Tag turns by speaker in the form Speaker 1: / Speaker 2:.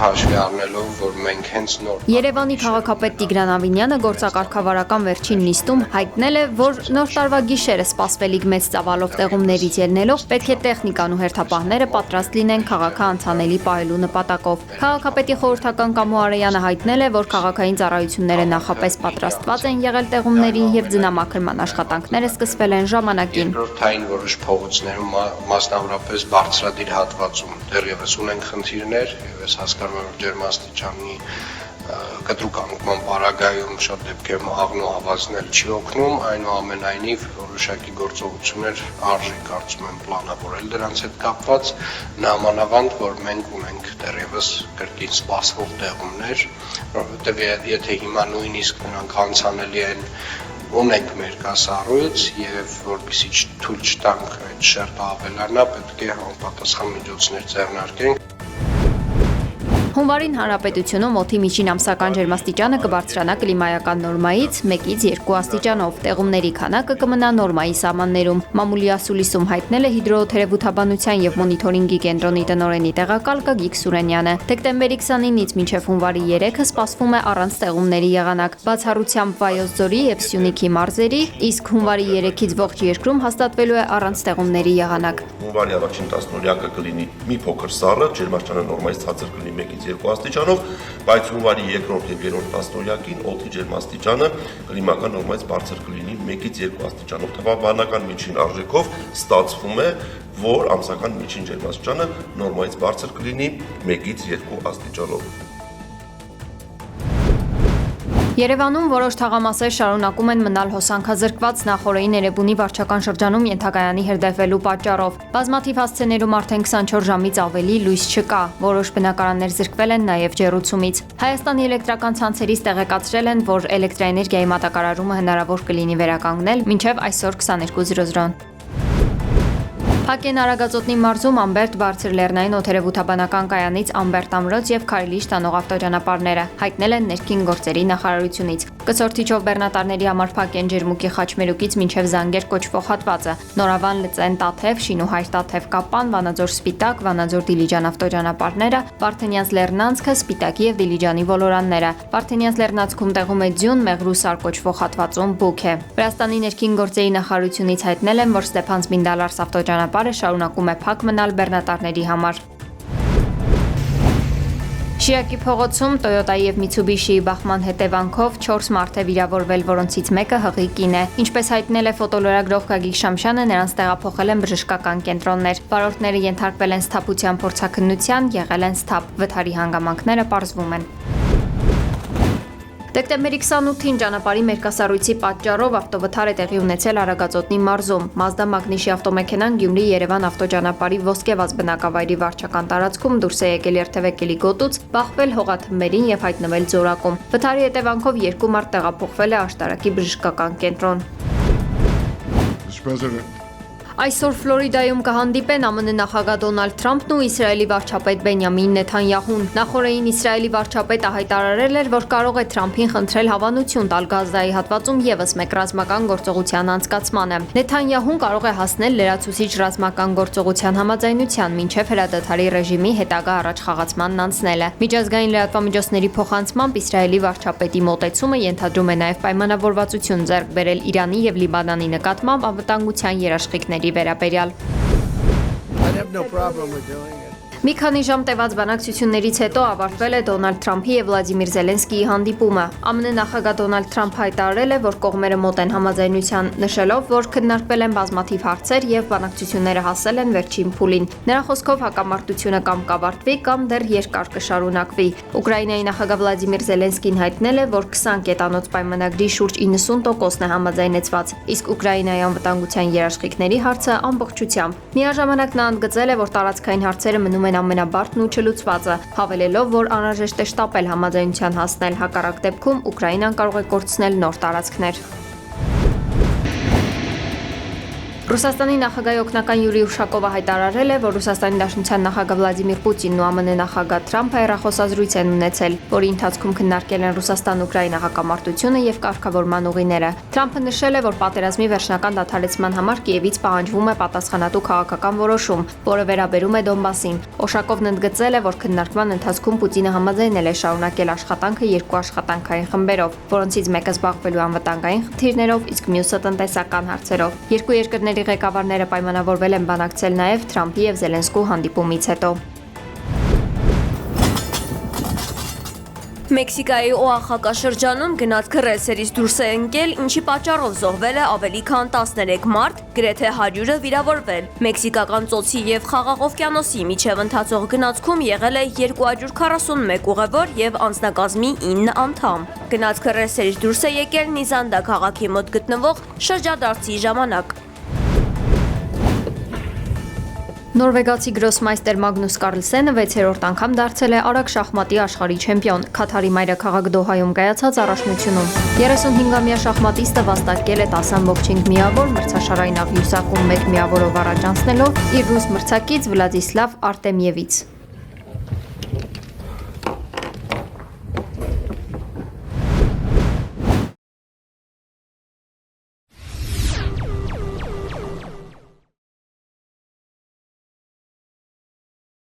Speaker 1: հաշվի առնելով, որ մենք հենց նոր
Speaker 2: Երևանի քաղաքապետ Տիգրան Ավինյանը գործակարգավարական վերջին նիստում հայտնել է, որ նոր տարվա գիշերը սպասվելիք մեծ ծավալով տեղումներից ելնելով պետք է տեխնիկան ու հերթապահները պատրաստ լինեն քաղաքը անցանելի պահելու նպատակով։ Քաղաքապետի խորհրդական Կամո Արեյանը հայտնել է, որ քաղաքային ծառայությունները նախապես պատրաստված են եղել տեղումներին եւ ձնամաքրման աշխատանքները սկսվել են ժամանակին։
Speaker 1: Երկրորդային որոշ փողոցներում, մասնավորապես բարձրադիր հատվածում դեռևս ունենք խնդիրներ, եւ ես հասկանում եմ, որ ջերմաստիճանի կտրուկ անկման պարագայում շատ դեպքերում աղնու հավազնել չի օգնում, այնուամենայնիվ որոշակի գործողություններ արժի կարծում եմ պլանավորել դրանց հետ կապված, նամանավանդ, որ մենք ունենք դեռևս կրկին սպասվող տեղումներ, որովհետև եթե հիմա նույնիսկ նրանք անցանելի են ունենք մեր կասառույց եւ որպեսզի թույլ չտանք այդ շերտը ավելանա, պետք է համապատասխան միջոցներ ձեռնարկենք։
Speaker 2: Հունվարին հանրապետությունում օդի միջին ամսական ջերմաստիճանը կբարձրանա կլիմայական նորմայից 1-ից 2 աստիճանով, տեղումների քանակը կմնա նորմայի սահմաններում։ Մամուլի ասուլիսում հայտնել է հիդրոթերապևտաբանության եւ մոնիթորինգի կենտրոնի տնօրենի տեղակալ Գագիկ Սուրենյանը։ Դեկտեմբերի 29-ից մինչև հունվարի 3-ը սպասվում է առանց տեղումների եղանակ, բացառությամբ Վայոց ձորի եւ Սյունիքի մարզերի, իսկ հունվարի 3-ից ողջ երկրում հաստատվելու է առանց տեղումների եղանակ։
Speaker 3: Հունվարի առաջին տասնօրյակը կլինի մի փոքր սառը, ջերմաստիճանը նորմայից ցածր կլինի 1-ից 2 աստիճանով, բայց հունվարի երկրորդ եւ երրորդ տասնօրյակին օդի ջերմաստիճանը կլիմական նորմայից բարձր կլինի 1-ից 2 աստիճանով։ Թվաբանական միջին արժեքով ստացվում է, որ ամսական միջին ջերմաստիճանը նորմայից բարձր կլինի 1-ից 2 աստիճանով։
Speaker 2: Երևանում որոշ թաղամասեր շարունակում են մնալ հոսանքազրկված նախօրեին Էրեբունի վարչական շրջանում ենթակայանի հրդեհվելու պատճառով։ Բազմաթիվ հասցեներում արդեն 24 ժամից ավելի լույս չկա, որոշ բնակարաններ զրկվել են նաև ջեռուցումից։ Հայաստանի էլեկտրական ցանցերից տեղեկացրել են, որ էլեկտրաէներգիայի մատակարարումը հնարավոր կլինի վերականգնել մինչև այսօր 22:00-ն։ Փակեն Արագածոտնի մարզում Ամբերտ բարձր լեռնային օդերևութաբանական կայանից Ամբերտ ամրոց եւ Քարիլիշ տանող ավտոճանապարհները, հայտնել են ներքին գործերի նախարարությունից։ Կցորդիչով բեռնատարների համար փակեն Ջերմուկի Խաչմերուկից մինչև Զանգեր կոչվող հատվածը, Նորավան Լծեն Տաթև, Շինուհայր Տաթև Կապան, Վանաձոր Սպիտակ, Վանաձոր Դիլիջան ավտոճանապարհները, Վարդենյանց Լեռնանցքը, Սպիտակի եւ Դիլիջանի ոլորանները։ Վարդենյանց Լեռնանցքում տեղում է ձյուն, Մեղրուսար կոչվող հատվածում բուք է։ Վրաստանի ներքին գործերի նախարարությունից հայտնել են, որ Ստեփան Զմինդալարս ավտոճանապարհը շարունակում է փակ մնալ բեռնատարների համար։ Շիրակի փողոցում Տոյոտայի եւ Միցուբիշիի բախման հետևանքով 4 մարդ է վիրավորվել, որոնցից մեկը հղի կին է։ Ինչպես հայտնել է ֆոտոլրագրող Գագիկ Շամշյանը, նրանց տեղափոխել են բժշկական կենտրոններ։ Վարորդները ենթարկվել են սթափության փորձաքննության, եղել են սթափ, վթարի հանգամանքները պարզվում են։ Դեկտեմբերի 28-ին ճանապարհի մերկասառույցի պատճառով ավտովթար է տեղի ունեցել Արագածոտնի մարզում։ Mazda Magnişi ավտոմեքենան Գյումրի-Երևան ավտոճանապարհի ոսկեված բնակավայրի վարչական տարածքում դուրս է եկել երթևեկելի գոտուց, բախվել հողաթմբերին եւ հայտնվել ձորակում։ Վթարի հետևանքով 2 մարդ տեղափոխվել է Աշտարակի բժշկական կենտրոն։ Այսօր Ֆլորիդայում կհանդիպեն ԱՄՆ նախագահ Դոնալդ Թրամփն ու Իսրայելի վարչապետ Բենյամին Նեթանյահուն։ Նախորդին Իսրայելի վարչապետը հայտարարել էր, որ կարող է Թրամփին խնդրել հավանություն տալ Գազայի հատվածում եւս մեկ ռազմական գործողության անցկացմանը։ Նեթանյահուն կարող է հասնել լրացուցիչ ռազմական գործողության համաձայնության մինչև հրադադարի ռեժիմի հետագա առաջխաղացմանն անցնելը։ Միջազգային լրատվամիջոցների փոխանցմամբ Իսրայելի վարչապետի մոտեցումը ենթադրում է նաեւ պայմանավորվածություն ձեռք բերել Իրանի եւ Լիբանանի նկատմամբ անվտանգության երաշխիքների վերաբերյալ։ Մի քանի ժամ տևած բանակցություններից հետո ավարտվել է Դոնալդ Թրամփի եւ Վլադիմիր Զելենսկիի հանդիպումը։ ԱՄՆ նախագահ Դոնալդ Թրամփը հայտարարել է, որ կողմերը մոտ են համաձայնության, նշելով, որ քննարկվել են բազմաթիվ հարցեր եւ բանակցությունները հասել են վերջին փուլին։ Նրա խոսքով հակամարտությունը կամ կավարտվի, կամ դեռ երկար կշարունակվի։ Ուկրաինայի նախագահ Վլադիմիր Զելենսկին հայտնել է, որ 20 կետանոց պայմանագրի շուրջ 90%-ն է համաձայնեցված, իսկ Ուկրաինայի անվտանգության երաշխիքների հարցը ամբողջությամբ։ Միաժամանակ նա ընդգծել է, որ տարածքային հարցերը մնում են ամենաբարդն ու չլուծվածը, հավելելով, որ անհրաժեշտ է շտապել համաձայնության հասնել, հակառակ դեպքում Ուկրաինան կարող է կորցնել նոր տարածքներ։ Ռուսաստանի նախագահի օգնական Յուրի Ուշակովը հայտարարել է, որ Ռուսաստանի Դաշնության նախագահ Վլադիմիր Պուտինն ու ԱՄՆ նախագահ Թրամփը հեռախոսազրույց են ունեցել, որի ընթացքում քննարկել են Ռուսաստան-Ուկրաինա հակամարտությունը եւ կարգավորման ուղիները։ Թրամփը նշել է, որ պատերազմի վերջնական դադարեցման համար Կիևից պահանջվում է պատասխանատու քաղաքական որոշում, որը վերաբերում է Դոնբասին։ Օշակովն ընդգծել է, որ քննարկման ընթացքում Պուտինը համաձայնել է շարունակել աշխատանքը երկու աշխատանքային խմբերով, որոնցից մեկը զբաղվելու անվտանգային խնդիրներով, իսկ մյուսը տնտեսական հարցերով։ Երկու երկրների ղեկավարները պայմանավորվել են բանակցել նաև Թրամփի եւ Զելենսկու հանդիպումից հետո։
Speaker 4: Մեքսիկայի Օախակա շրջանում գնացքը ռելսերից դուրս է ընկել, ինչի պատճառով զոհվել է ավելի քան 13 մարդ, գրեթե 100-ը վիրավորվել։ Մեքսիկական ծոցի եւ Խաղաղ օվկիանոսի միջև ընթացող գնացքում եղել է 241 ուղևոր եւ անձնակազմի 9 անդամ։ Գնացքը ռելսերից դուրս է եկել Նիզանդա քաղաքի մոտ գտնվող շրջադարձի ժամանակ։
Speaker 2: Նորվեգացի գրոսմայստեր Մագնուս Կարլսենը 6-րդ անգամ դարձել է արագ շախմատի աշխարհի չեմպիոն Քաթարի մայրաքաղաք Դոհայում կայացած առաջնությունում։ 35-ամյա շախմատիստը վաստակել է 10.5 միավոր մրցաշարային աղյուսակում 1 միավորով առաջ անցնելով իր ռուս մրցակից Վլադիսլավ Արտեմիևից։